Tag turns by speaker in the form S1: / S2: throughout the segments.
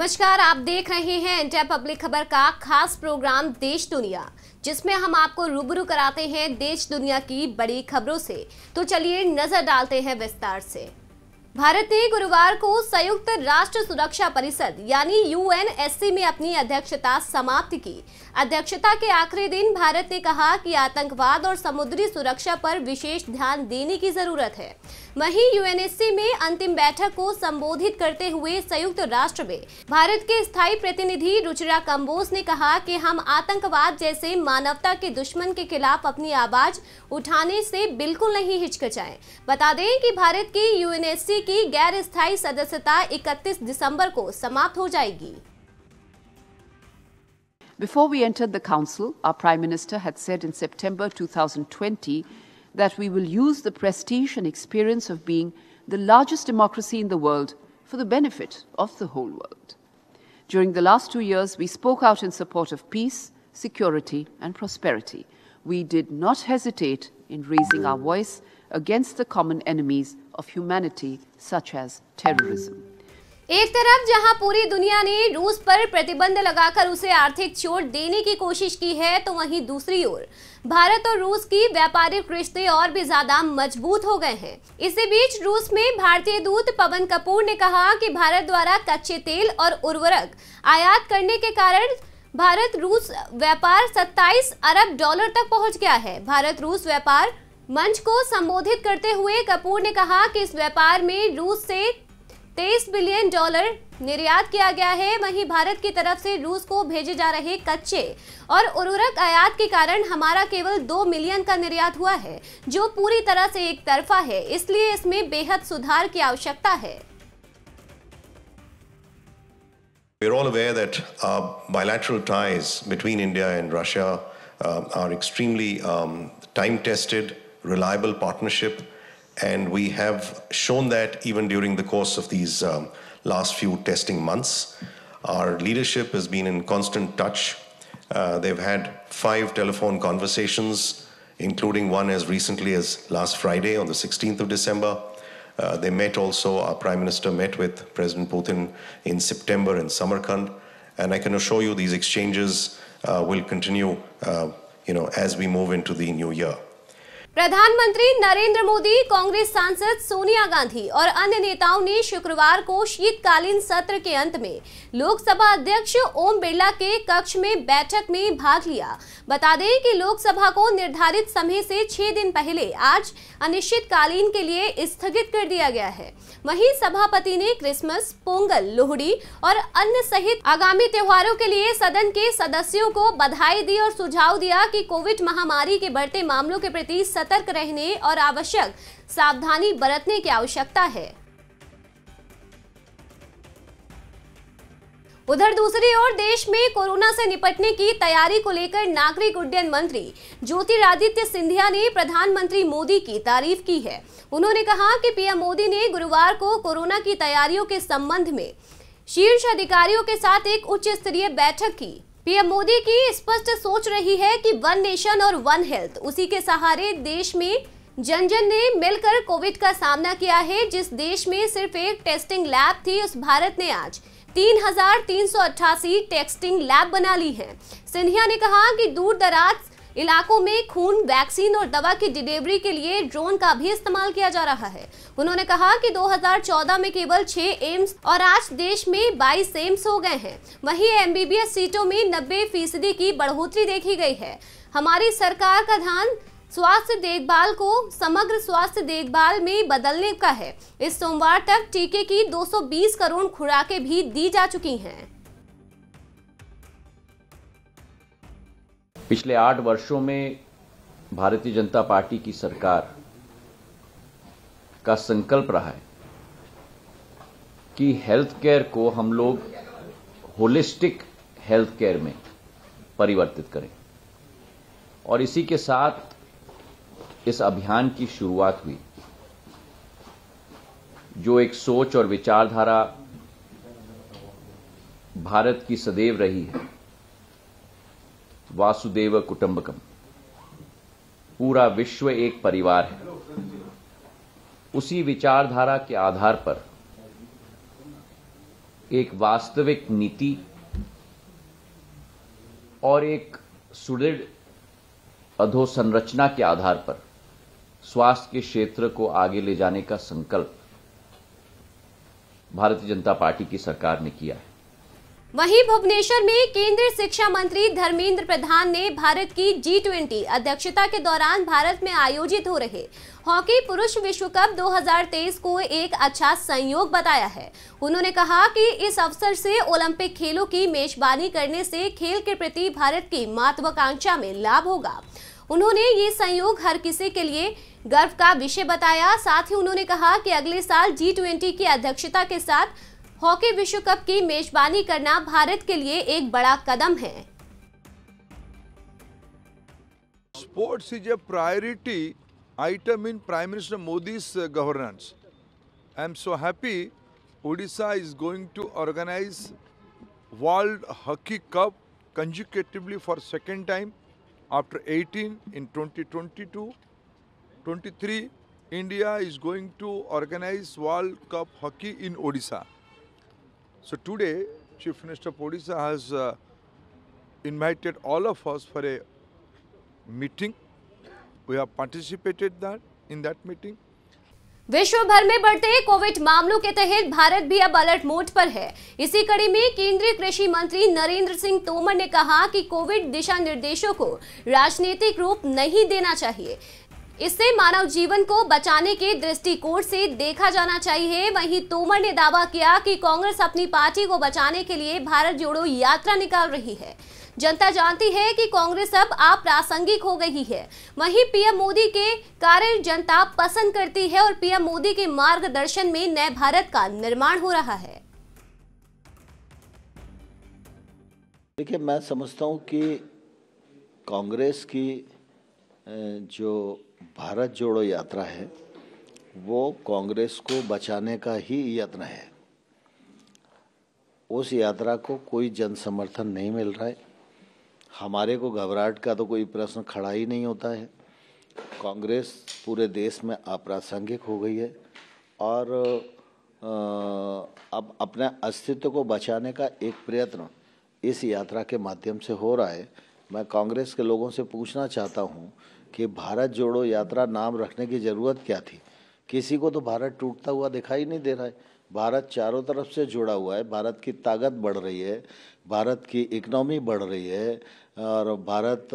S1: नमस्कार, आप देख रहे हैं इंडिया पब्लिक खबर का खास प्रोग्राम देश दुनिया, जिसमें हम आपको रूबरू कराते हैं देश दुनिया की बड़ी खबरों से। तो चलिए नजर डालते हैं विस्तार से। भारत ने गुरुवार को संयुक्त राष्ट्र सुरक्षा परिषद यानी यूएनएससी में अपनी अध्यक्षता समाप्त की। अध्यक्षता के आखिरी दिन भारत ने कहा कि आतंकवाद और समुद्री सुरक्षा पर विशेष ध्यान देने की जरूरत है। वहीं यूएनएससी में अंतिम बैठक को संबोधित करते हुए संयुक्त राष्ट्र में भारत के स्थायी प्रतिनिधि रुचिरा कंबोज ने कहा कि हम आतंकवाद जैसे मानवता के दुश्मन के खिलाफ अपनी आवाज उठाने से बिल्कुल नहीं हिचकिचाएं। बता दें कि भारत की यूएनएससी की गैर स्थायी सदस्यता 31 दिसंबर को समाप्त हो जाएगी।
S2: Before we entered the Council, our Prime Minister had said in September 2020 that we will use the prestige and experience of being the largest democracy in the world for the benefit of the whole world. During the last 2 years, we spoke out in support of peace, security and prosperity. We did not hesitate in raising our voice against the common enemies of humanity, such as terrorism.
S1: एक तरफ जहां पूरी दुनिया ने रूस पर प्रतिबंध लगाकर उसे आर्थिक चोट देने की कोशिश की है, तो वहीं दूसरी ओर भारत और रूस की व्यापारिक रिश्ते और भी ज्यादा मजबूत हो गए हैं। इसी बीच रूस में भारतीय दूत पवन कपूर ने कहा कि भारत द्वारा कच्चे तेल और उर्वरक आयात करने के कारण भारत रूस व्यापार 27 अरब डॉलर तक पहुंच गया है। भारत रूस व्यापार मंच को संबोधित करते हुए कपूर ने कहा कि इस व्यापार में रूस से 23 बिलियन डॉलर निर्यात किया गया है। वहीं भारत की तरफ से रूस को भेजे जा रहे कच्चे और उर्वरक आयात के कारण हमारा केवल 2 मिलियन का निर्यात हुआ है, जो पूरी तरह से एक तरफा है। इसलिए इसमें बेहद सुधार की आवश्यकता है।
S3: We are all aware that bilateral ties between India and Russia are extremely time-tested, reliable partnership. And we have shown that even during the course of these last few testing months. Our leadership has been in constant touch. They've had 5 telephone conversations, including one as recently as last Friday on the 16th of December. They met also, our Prime Minister met with President Putin in September in Samarkand. And I can assure you these exchanges will continue as we move into the new year.
S1: प्रधानमंत्री नरेंद्र मोदी, कांग्रेस सांसद सोनिया गांधी और अन्य नेताओं ने शुक्रवार को शीतकालीन सत्र के अंत में लोकसभा अध्यक्ष ओम बिरला के कक्ष में बैठक में भाग लिया। बता दें कि लोकसभा को निर्धारित समय से 6 दिन पहले आज अनिश्चितकालीन के लिए स्थगित कर दिया गया है। वहीं सभापति ने क्रिसमस, पोंगल, लोहड़ी और अन्य सहित आगामी त्योहारों के लिए सदन के सदस्यों को बधाई दी और सुझाव दिया कि कोविड महामारी के बढ़ते मामलों के प्रति सतर्क रहने और आवश्यक सावधानी बरतने की आवश्यकता है। उधर दूसरी ओर देश में कोरोना से निपटने की तैयारी को लेकर नागरिक उड्डयन मंत्री ज्योतिरादित्य सिंधिया ने प्रधानमंत्री मोदी की तारीफ की है। उन्होंने कहा कि पीएम मोदी ने गुरुवार को कोरोना की तैयारियों के संबंध में शीर्ष अधिकारियों के साथ एक उच्च स्तरीय बैठक की। पीएम मोदी की स्पष्ट सोच रही है कि वन नेशन और वन हेल्थ, उसी के सहारे देश में जन जन ने मिलकर कोविड का सामना किया है। जिस देश में सिर्फ एक टेस्टिंग लैब थी, उस भारत ने आज 3,388 टेस्टिंग लैब बना ली है। सिंधिया ने कहा कि दूर दराज इलाकों में खून, वैक्सीन और दवा की डिलीवरी के लिए ड्रोन का भी इस्तेमाल किया जा रहा है। उन्होंने कहा कि 2014 में केवल 6 एम्स और आज देश में 22 एम्स हो गए हैं। वहीं एमबीबीएस सीटों में 90% की बढ़ोतरी देखी गई है। हमारी सरकार का ध्यान स्वास्थ्य देखभाल को समग्र स्वास्थ्य देखभाल में बदलने का है। इस सोमवार तक टीके की 220 करोड़ खुराकें भी दी जा चुकी हैं।
S4: पिछले 8 वर्षों में भारतीय जनता पार्टी की सरकार का संकल्प रहा है कि हेल्थ केयर को हम लोग होलिस्टिक हेल्थ केयर में परिवर्तित करें, और इसी के साथ इस अभियान की शुरुआत हुई, जो एक सोच और विचारधारा भारत की सदैव रही है, वासुदेव कुटुंबकम, पूरा विश्व एक परिवार है। उसी विचारधारा के आधार पर एक वास्तविक नीति और एक सुदृढ़ अधोसंरचना के आधार पर स्वास्थ्य के क्षेत्र को आगे ले जाने का संकल्प भारतीय जनता पार्टी की सरकार ने किया है।
S1: वहीं भुवनेश्वर में केंद्रीय शिक्षा मंत्री धर्मेंद्र प्रधान ने भारत की G20 अध्यक्षता के दौरान भारत में आयोजित हो रहे हॉकी पुरुष विश्व कप 2023 को एक अच्छा संयोग बताया है। उन्होंने कहा कि इस अवसर से ओलंपिक खेलों की मेजबानी करने से खेल के प्रति भारत की महत्वाकांक्षा में लाभ होगा। उन्होंने ये संयोग हर किसी के लिए गर्व का विषय बताया। साथ ही उन्होंने कहा कि अगले साल G20 की अध्यक्षता के साथ हॉकी विश्व कप की मेजबानी करना भारत के लिए एक बड़ा कदम है।
S5: Sports is a priority item in Prime Minister Modi's governance. I am so happy Odisha is going to organize World Hockey Cup consecutively for second time after 18 in 2022. 23 India is going to organize World Cup Hockey in Odisha. So today, Chief Minister of Odisha has invited all of us for a meeting. We have participated in that meeting.
S1: विश्व भर में बढ़ते Covid मामलों के तहत भारत भी अब alert mode पर है। इसी कड़ी में केंद्रीय कृषि मंत्री नरेंद्र सिंह तोमर ने कहा कि कोविड दिशा निर्देशों को राजनीतिक रूप नहीं देना चाहिए, इससे मानव जीवन को बचाने के दृष्टिकोण से देखा जाना चाहिए। वहीं तोमर ने दावा किया कि कांग्रेस अपनी पार्टी को बचाने के लिए भारत जोड़ो यात्रा निकाल रही है। जनता जानती है कि कांग्रेस अब अप्रासंगिक हो गई है। वहीं पीएम मोदी के कार्य जनता पसंद करती है और पीएम मोदी के मार्गदर्शन में नए भारत का निर्माण हो रहा है।
S6: देखिए, मैं समझता हूं कि कांग्रेस की जो भारत जोड़ो यात्रा है वो कांग्रेस को बचाने का ही यत्न है। उस यात्रा को कोई जन समर्थन नहीं मिल रहा है। हमारे को घबराहट का तो कोई प्रश्न खड़ा ही नहीं होता है। कांग्रेस पूरे देश में अप्रासंगिक हो गई है और अब अपने अस्तित्व को बचाने का एक प्रयत्न इस यात्रा के माध्यम से हो रहा है। मैं कांग्रेस के लोगों से पूछना चाहता हूं कि भारत जोड़ो यात्रा नाम रखने की ज़रूरत क्या थी। किसी को तो भारत टूटता हुआ दिखाई नहीं दे रहा है। भारत चारों तरफ से जुड़ा हुआ है। भारत की ताकत बढ़ रही है, भारत की इकनॉमी बढ़ रही है और भारत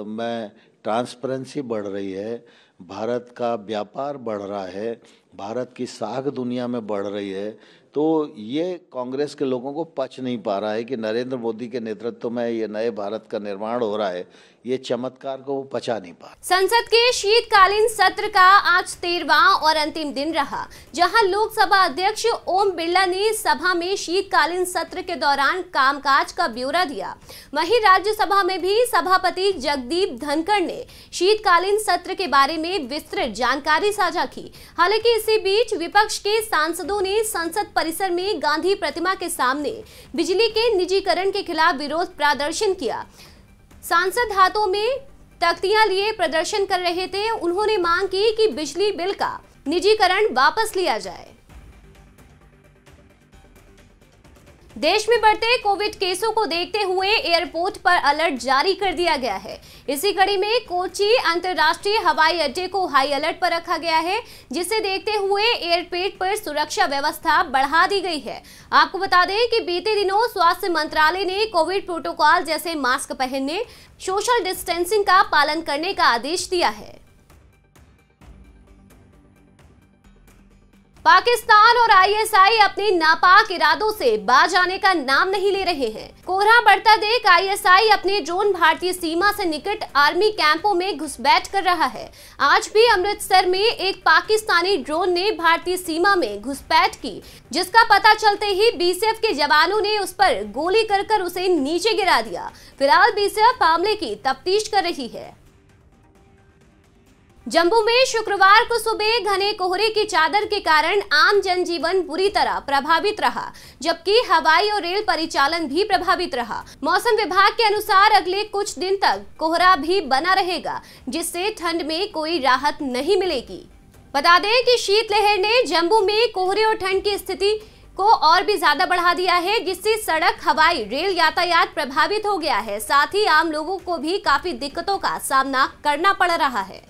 S6: में ट्रांसपेरेंसी बढ़ रही है, भारत का व्यापार बढ़ रहा है, भारत की साख दुनिया में बढ़ रही है। तो ये कांग्रेस के लोगों को पच नहीं पा रहा है कि नरेंद्र मोदी के नेतृत्व में ये नए भारत का निर्माण हो रहा है। ये चमत्कार को वो पचा नहीं पा।
S1: संसद के शीतकालीन सत्र का आज 13वां और अंतिम दिन रहा, जहां लोकसभा अध्यक्ष ओम बिरला ने सभा में शीतकालीन सत्र के दौरान कामकाज का ब्यौरा दिया। वहीं राज्यसभा में भी सभापति जगदीप धनखड़ ने शीतकालीन सत्र के बारे में विस्तृत जानकारी साझा की। हालांकि इसी बीच विपक्ष के सांसदों ने संसद परिसर में गांधी प्रतिमा के सामने बिजली के निजीकरण के खिलाफ विरोध प्रदर्शन किया। सांसद हाथों में तख्तियां लिए प्रदर्शन कर रहे थे। उन्होंने मांग की कि बिजली बिल का निजीकरण वापस लिया जाए। देश में बढ़ते कोविड केसों को देखते हुए एयरपोर्ट पर अलर्ट जारी कर दिया गया है। इसी कड़ी में कोची अंतर्राष्ट्रीय हवाई अड्डे को हाई अलर्ट पर रखा गया है, जिसे देखते हुए एयरपोर्ट पर सुरक्षा व्यवस्था बढ़ा दी गई है। आपको बता दें कि बीते दिनों स्वास्थ्य मंत्रालय ने कोविड प्रोटोकॉल जैसे मास्क पहनने, सोशल डिस्टेंसिंग का पालन करने का आदेश दिया है। पाकिस्तान और आईएसआई अपने नापाक इरादों से बाज आने का नाम नहीं ले रहे हैं। कोहरा बढ़ता देख आईएसआई अपने ड्रोन भारतीय सीमा से निकट आर्मी कैंपों में घुसपैठ कर रहा है। आज भी अमृतसर में एक पाकिस्तानी ड्रोन ने भारतीय सीमा में घुसपैठ की, जिसका पता चलते ही बीएसएफ के जवानों ने उस पर गोली कर उसे नीचे गिरा दिया। फिलहाल बीएसएफ मामले की तफ्तीश कर रही है। जम्मू में शुक्रवार को सुबह घने कोहरे की चादर के कारण आम जनजीवन बुरी तरह प्रभावित रहा, जबकि हवाई और रेल परिचालन भी प्रभावित रहा। मौसम विभाग के अनुसार अगले कुछ दिन तक कोहरा भी बना रहेगा, जिससे ठंड में कोई राहत नहीं मिलेगी। बता दें कि शीतलहर ने जम्मू में कोहरे और ठंड की स्थिति को और भी ज्यादा बढ़ा दिया है, जिससे सड़क, हवाई, रेल यातायात प्रभावित हो गया है। साथ ही आम लोगों को भी काफी दिक्कतों का सामना करना पड़ रहा है।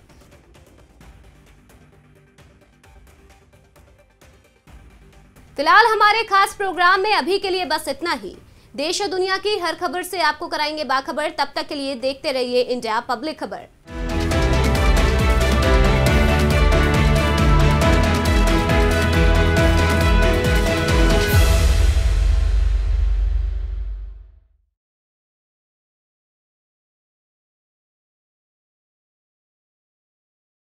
S1: फिलहाल हमारे खास प्रोग्राम में अभी के लिए बस इतना ही। देश और दुनिया की हर खबर से आपको कराएंगे बाखबर। तब तक के लिए देखते रहिए इंडिया पब्लिक खबर।